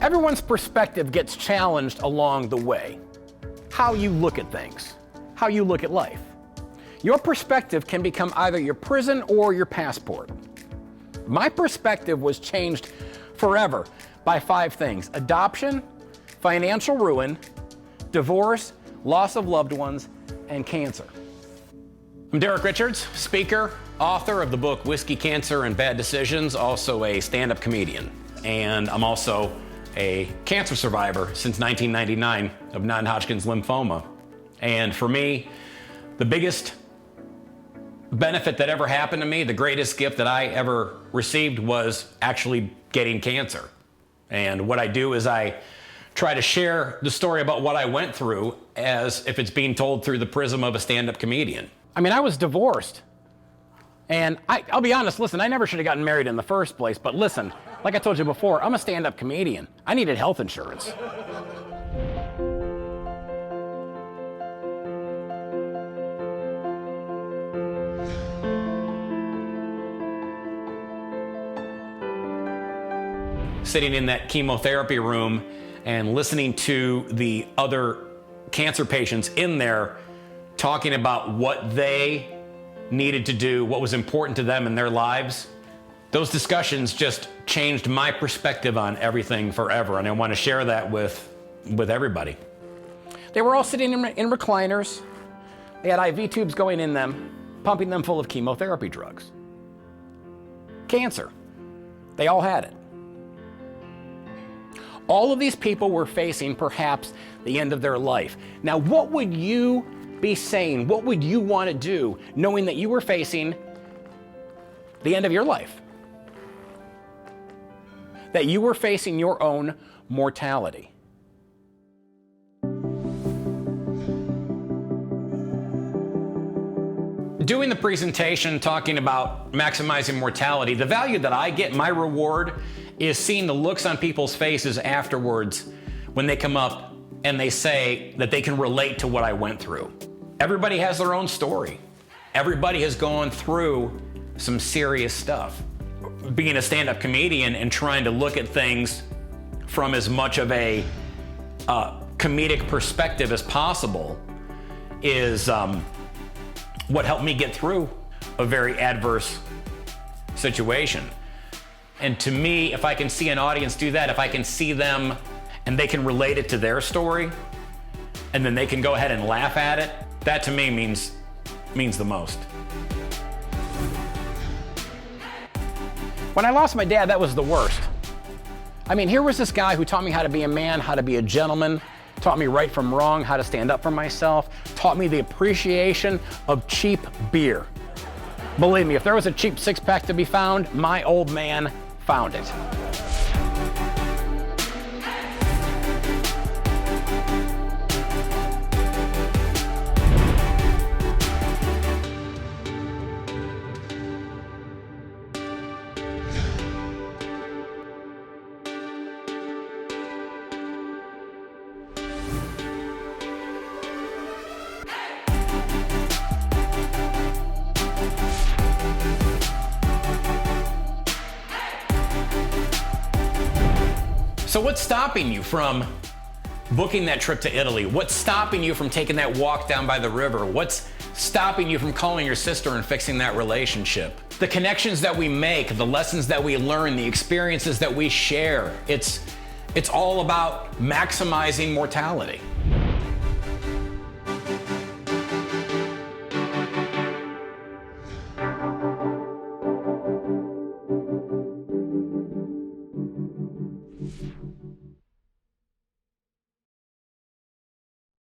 Everyone's perspective gets challenged along the way. How you look at things, how you look at life. Your perspective can become either your prison or your passport. My perspective was changed forever by 5 things: adoption, financial ruin, divorce, loss of loved ones, and cancer. I'm Derek Richards, speaker, author of the book Whiskey, Cancer, and Bad Decisions, also a stand-up comedian. And I'm also a cancer survivor since 1999 of non-Hodgkin's lymphoma. And for me, the biggest benefit that ever happened to me, the greatest gift that I ever received, was actually getting cancer. And what I do is I try to share the story about what I went through as if it's being told through the prism of a stand-up comedian. I mean, I was divorced. And I'll be honest, listen, I never should have gotten married in the first place, but listen, like I told you before, I'm a stand-up comedian. I needed health insurance. Sitting in that chemotherapy room and listening to the other cancer patients in there talking about what they needed to do, what was important to them in their lives. Those discussions just changed my perspective on everything forever, and I want to share that with everybody. They were all sitting in recliners. They had IV tubes going in them, pumping them full of chemotherapy drugs. Cancer. They all had it. All of these people were facing perhaps the end of their life. Now, what would you be saying? What would you want to do knowing that you were facing the end of your life? That you were facing your own mortality. Doing the presentation talking about maximizing mortality, the value that I get, my reward, is seeing the looks on people's faces afterwards when they come up and they say that they can relate to what I went through. Everybody has their own story. Everybody has gone through some serious stuff. Being a stand-up comedian and trying to look at things from as much of a comedic perspective as possible is what helped me get through a very adverse situation. And to me, if I can see an audience do that, if I can see them and they can relate it to their story, and then they can go ahead and laugh at it, that to me means the most. When I lost my dad, that was the worst. I mean, here was this guy who taught me how to be a man, how to be a gentleman, taught me right from wrong, how to stand up for myself, taught me the appreciation of cheap beer. Believe me, if there was a cheap six-pack to be found, my old man found it. So what's stopping you from booking that trip to Italy? What's stopping you from taking that walk down by the river? What's stopping you from calling your sister and fixing that relationship? The connections that we make, the lessons that we learn, the experiences that we share, it's all about maximizing mortality.